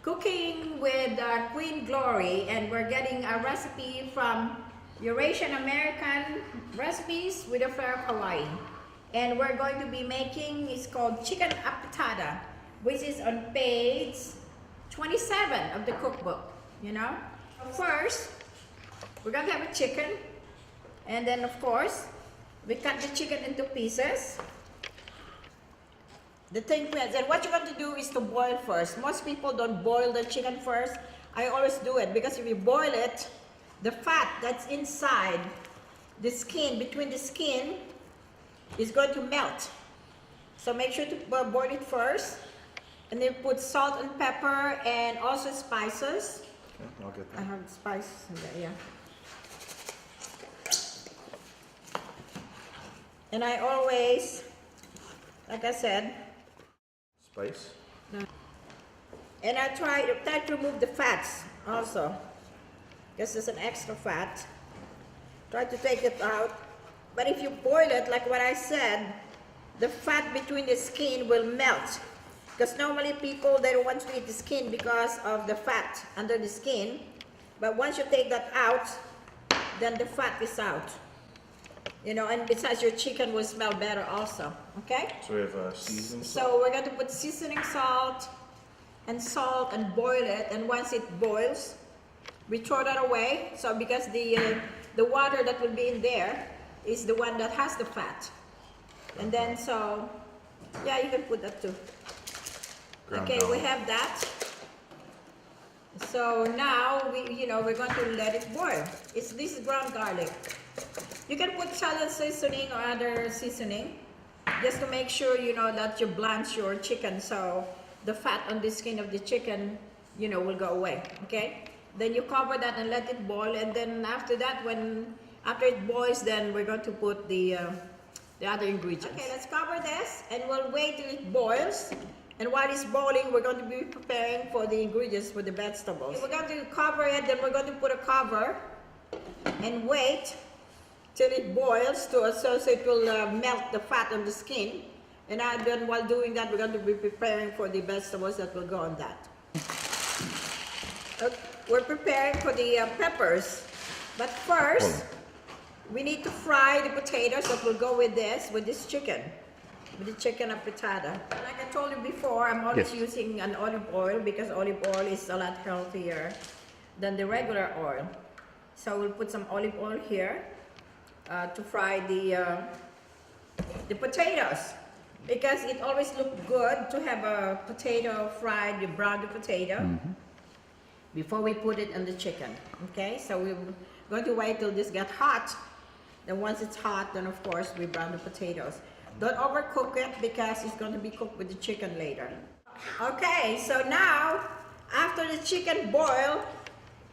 cooking with Queenglori, and we're getting a recipe from Eurasian American recipes with a flair of Hawaii. And we're going to be making, it's called chicken apitada, which is on page 27 of the cookbook, you know. First, we're going to have a chicken, and then of course, we cut the chicken into pieces. The thing is, and what you want to do is to boil first. Most people don't boil the chicken first. I always do it because if you boil it, the fat that's inside the skin, between the skin, is going to melt. So make sure to boil it first, and then put salt and pepper and also spices. Okay, I'll get that. I have spices in there, yeah. And I always, like I said, Spice. and I try to remove the fats also, because there's an extra fat. Try to take it out. But if you boil it, like what I said, the fat between the skin will melt. Because normally people, they don't want to eat the skin because of the fat under the skin. But once you take that out, then the fat is out. You know, and besides, your chicken will smell better also, okay? So we have seasoning So salt. we're going to put seasoning salt and boil it. And once it boils, we throw that away. So because the water that will be in there is the one that has the fat. And then so, yeah, you can put that too. Ground Okay, we garlic. have that. So now we're going to let it boil. This is ground garlic. You can put salad seasoning or other seasoning, just to make sure that you blanch your chicken, so the fat on the skin of the chicken will go away. Okay, then you cover that and let it boil, and then after that, after it boils, then we're going to put the other ingredients. Okay, let's cover this and we'll wait till it boils. And while it's boiling, we're going to be preparing for the ingredients for the vegetables. We're going to cover it, then we're going to put a cover and wait till it boils so it will melt the fat on the skin. And then while doing that, we're going to be preparing for the vegetables that will go on that. Okay, we're preparing for the peppers. But first, we need to fry the potatoes that will go with this chicken. With the chicken apitada. Like I told you before, I'm always using an olive oil because olive oil is a lot healthier than the regular oil. So we'll put some olive oil here to fry the potatoes, because it always looks good to have a potato fried, you brown the potato before we put it on the chicken. Okay, so we're going to wait till this gets hot. Then once it's hot, then of course we brown the potatoes. Don't overcook it because it's going to be cooked with the chicken later. Okay, so now after the chicken boil,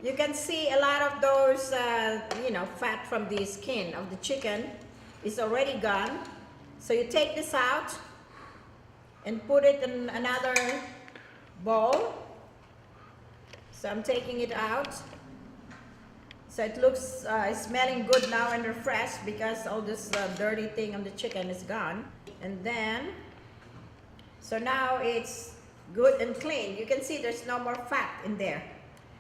you can see a lot of those fat from the skin of the chicken is already gone. So you take this out and put it in another bowl. So I'm taking it out. So it looks, it's smelling good now and refreshed because all this dirty thing on the chicken is gone. And then, so now it's good and clean. You can see there's no more fat in there.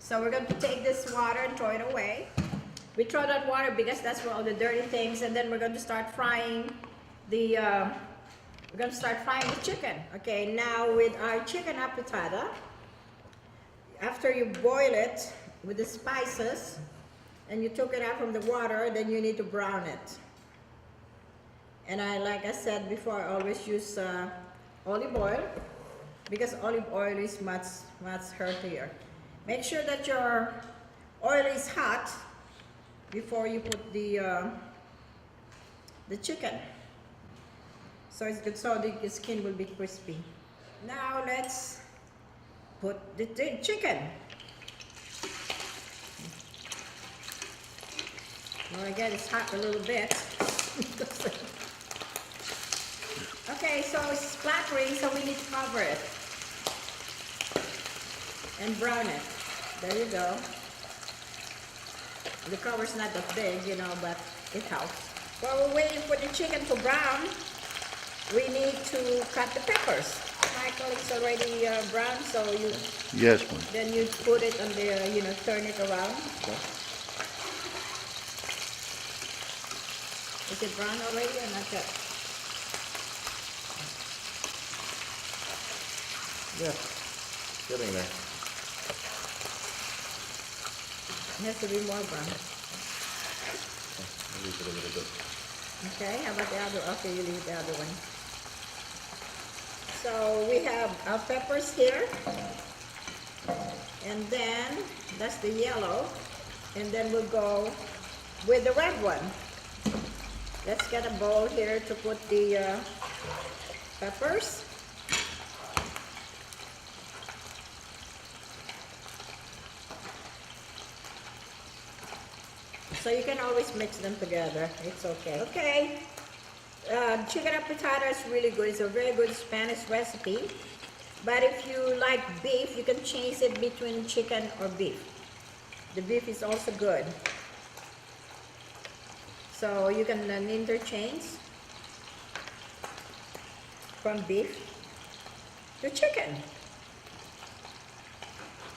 So we're going to take this water and throw it away. We throw that water because that's where all the dirty things, and then we're going to start frying the chicken. Okay, now with our chicken apitada, after you boil it with the spices, and you took it out from the water, then you need to brown it. And like I said before, I always use olive oil because olive oil is much healthier. Make sure that your oil is hot before you put the chicken. So it's good, so the skin will be crispy. Now let's put the chicken. Well, again, it's hot a little bit. Okay, so it's splattering, so we need to cover it and brown it. There you go. The cover's not that big, but it helps. While we're waiting for the chicken to brown, we need to cut the peppers. Like crackle is already brown, so you Yes, ma'am. then you put it on the, turn it around. Okay. Is it brown already or not yet? Yeah. Getting there. It has to be more brown. I'll leave it a little bit. Okay, how about the other? Okay, you leave the other one. So we have our peppers here. And then, that's the yellow. And then we'll go with the red one. Let's get a bowl here to put the peppers. So you can always mix them together. It's okay. Okay. Chicken potato is really good. It's a very good Spanish recipe. But if you like beef, you can change it between chicken or beef. The beef is also good. So you can interchange from beef to chicken.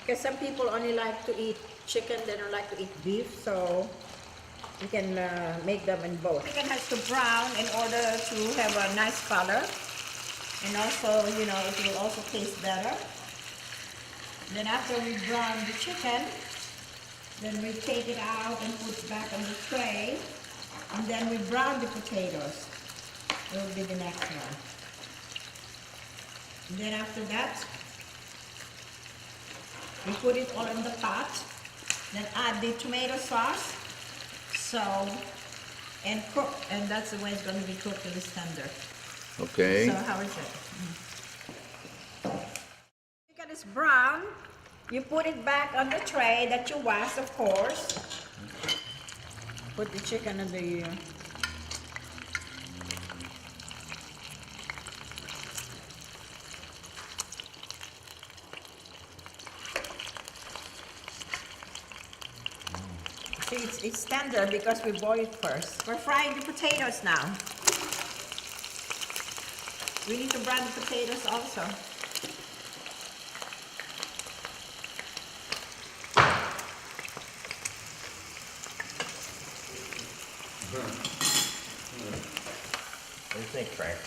Because some people only like to eat chicken, they don't like to eat beef, so you can make them in both. Chicken has to brown in order to have a nice color. And also, it will also taste better. Then after we brown the chicken, then we take it out and put it back on the tray. And then we brown the potatoes. That will be the next one. And then after that, we put it all in the pot. Then add the tomato sauce, salt, and cook. And that's the way it's going to be cooked till it's tender. Okay. So how is it? Chicken is brown. You put it back on the tray that you washed, of course. Put the chicken in the See, it's tender because we boiled it first. We're frying the potatoes now. We need to brown the potatoes also. What do you think, Frank?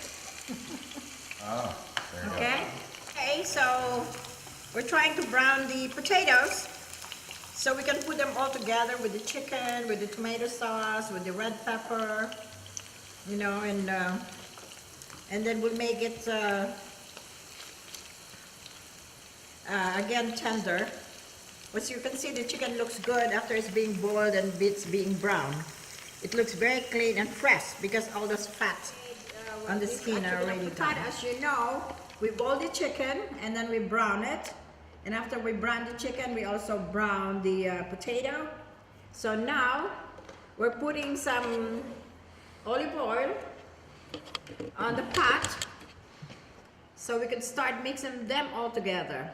Ah, there you Okay? Okay, so we're trying to brown the potatoes so we can put them all together with the chicken, with the tomato sauce, with the red pepper, and then we'll make it again tender. As you can see, the chicken looks good after it's being boiled and it's being brown. It looks very clean and fresh because all those fat on the skin are already gone. As you know, we boil the chicken and then we brown it. And after we brown the chicken, we also brown the potato. So now we're putting some olive oil on the pot so we can start mixing them all together.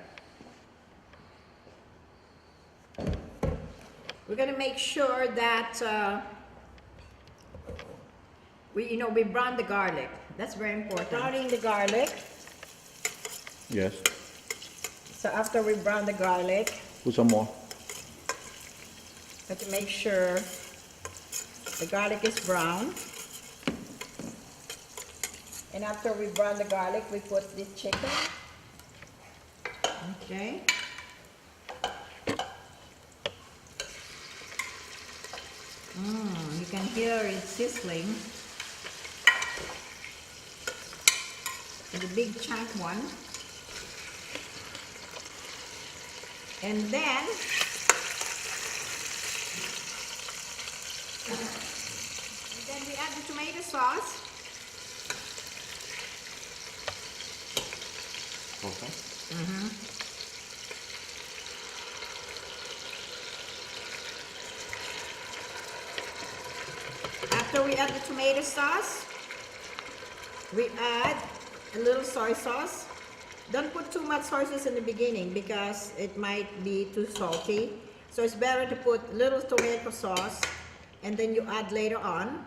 We're going to make sure that we brown the garlic. That's very important. Browning the garlic. Yes. So after we brown the garlic, Put some more. we have to make sure the garlic is brown. And after we brown the garlic, we put the chicken. Okay. You can hear it sizzling. And the big chunk one. And then we add the tomato sauce. Okay. After we add the tomato sauce, we add a little soy sauce. Don't put too much soy sauce in the beginning because it might be too salty. So it's better to put a little tomato sauce and then you add later on.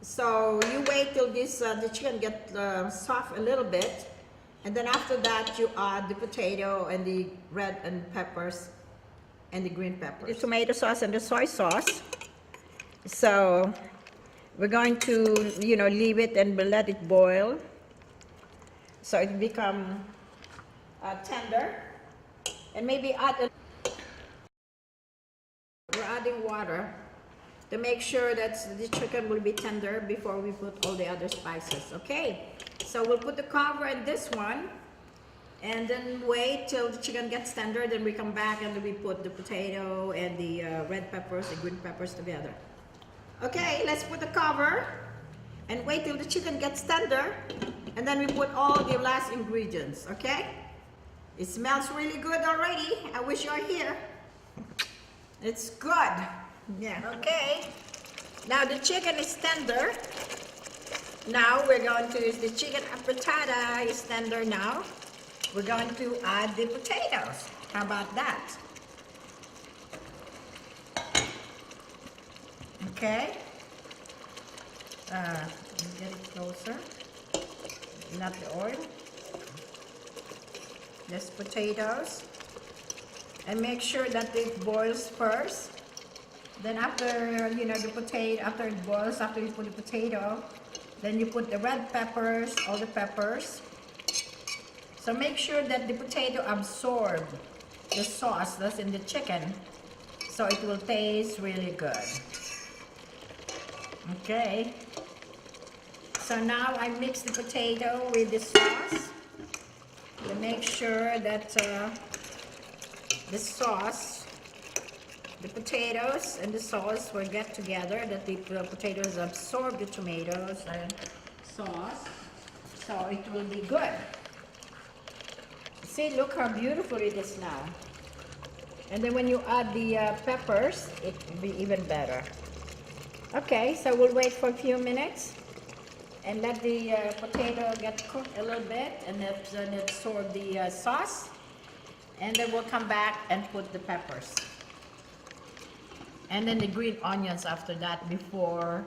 So you wait till the chicken gets soft a little bit, And then after that, you add the potato and the red and peppers and the green peppers. The tomato sauce and the soy sauce. So we're going to, you know, leave it and let it boil. So it become tender. And maybe we're adding water to make sure that the chicken will be tender before we put all the other spices. Okay, so we'll put the cover in this one and then wait till the chicken gets tender. Then we come back and we put the potato and the red peppers and green peppers together. Okay, let's put the cover and wait till the chicken gets tender, and then we put all the last ingredients. Okay, it smells really good already. I wish you're here. It's good. Yeah, okay. Now the chicken is tender. Now we're going to use the chicken frittata is tender now. We're going to add the potatoes. How about that? Okay. Get it closer. Not the oil. Just potatoes. And make sure that it boils first. Then after, you know, the potato, after it boils, after you put the potato, then you put the red peppers, all the peppers. So make sure that the potato absorb the sauce that's in the chicken, so it will taste really good. Okay. So now I mix the potato with the sauce to make sure that the sauce, the potatoes and the sauce will get together, that the potatoes absorb the tomatoes and sauce, so it will be good. See, look how beautiful it is now. And then when you add the peppers, it will be even better. Okay, so we'll wait for a few minutes and let the potato get cooked a little bit and then absorb the sauce. And then we'll come back and put the peppers. And then the green onions after that, before,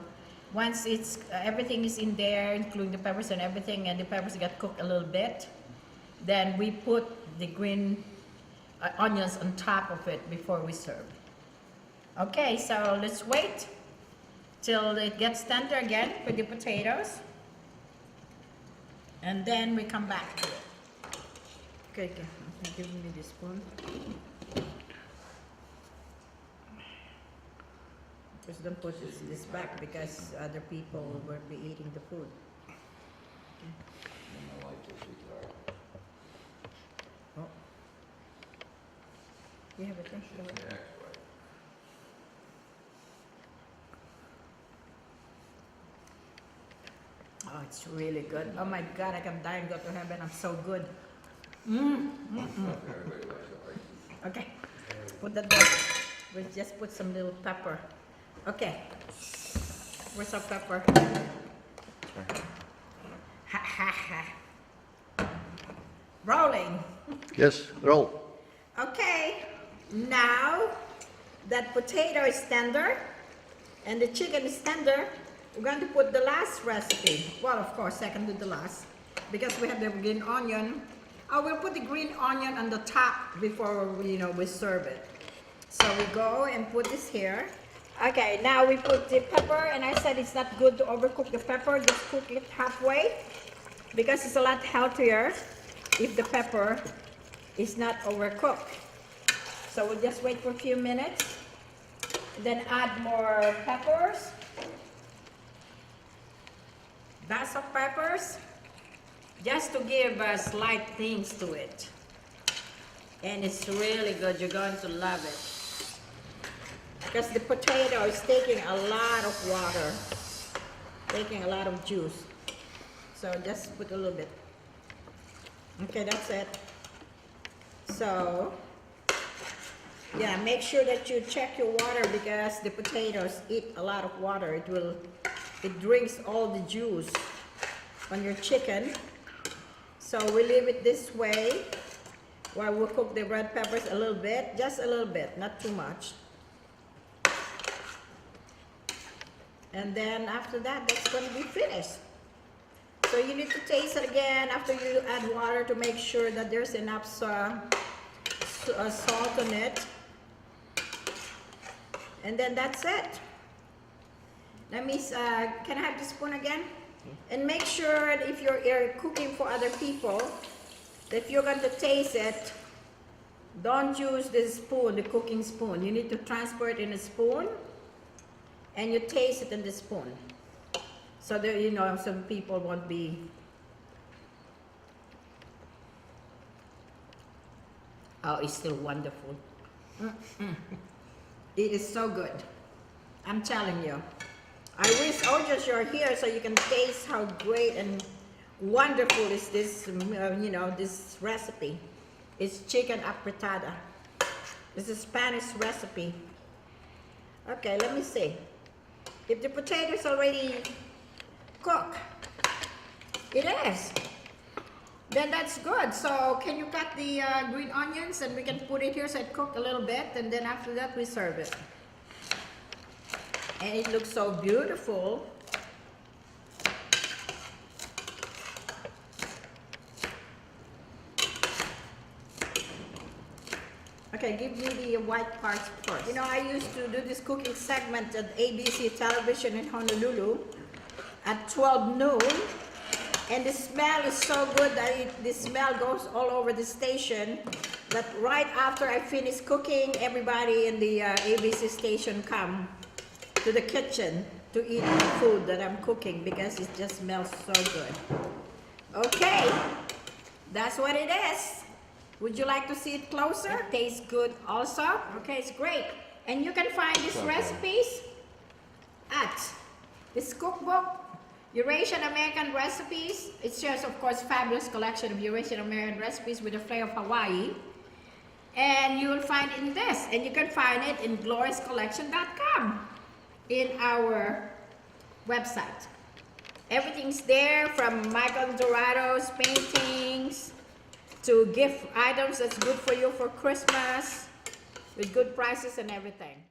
once it's everything is in there, including the peppers and everything, and the peppers get cooked a little bit, then we put the green onions on top of it before we serve. Okay, so let's wait till it gets tender again with the potatoes, and then we come back to it. Okay, give me this spoon. Just don't put this back because other people will be eating the food. Oh. You have a thing? Oh, it's really good. Oh my God, I can die and go to heaven. I'm so good. Okay, put that there. We'll just put some little pepper. Okay, where's our pepper? Ha ha ha. Rolling. Yes, roll. Okay, now that potato is tender and the chicken is tender, we're going to put the last recipe. Well, of course, second to the last, because we have the green onion. I will put the green onion on the top before we serve it. So we go and put this here. Okay, now we put the pepper, and I said it's not good to overcook the pepper. Just cook it halfway, because it's a lot healthier if the pepper is not overcooked. So we'll just wait for a few minutes, then add more peppers. Lots of peppers, just to give slight things to it. And it's really good. You're going to love it. Because the potato is taking a lot of water, taking a lot of juice. So just put a little bit. Okay, that's it. So, yeah, make sure that you check your water, because the potatoes eat a lot of water. It drinks all the juice on your chicken. So we leave it this way while we cook the red peppers a little bit, just a little bit, not too much. And then after that, that's going to be finished. So you need to taste it again after you add water to make sure that there's enough salt on it. And then that's it. Let me, can I have the spoon again? And make sure if you're cooking for other people, that if you're going to taste it, don't use this spoon, the cooking spoon. You need to transfer it in a spoon, and you taste it in the spoon. So that, you know, some people won't be. Oh, it's still wonderful. It is so good. I'm telling you. I wish Ojas you're here so you can taste how great and wonderful is this, you know, this recipe. It's chicken apretada. It's a Spanish recipe. Okay, let me see. If the potato is already cooked, it is. Then that's good. So can you cut the green onions and we can put it here so it cooked a little bit, and then after that we serve it. And it looks so beautiful. Okay, give me the white parts first. You know, I used to do this cooking segment at ABC television in Honolulu at 12 noon. And the smell is so good that the smell goes all over the station. That right after I finish cooking, everybody in the ABC station come to the kitchen to eat the food that I'm cooking because it just smells so good. Okay, that's what it is. Would you like to see it closer? It tastes good also. Okay, it's great. And you can find these recipes at this cookbook, Eurasian American Recipes. It shares, of course, fabulous collection of Eurasian American recipes with a flair of Hawaii. And you will find it in this. And you can find it in gloriouscollection.com in our website. Everything's there, from Michael Dorado's paintings to gift items that's good for you for Christmas with good prices and everything.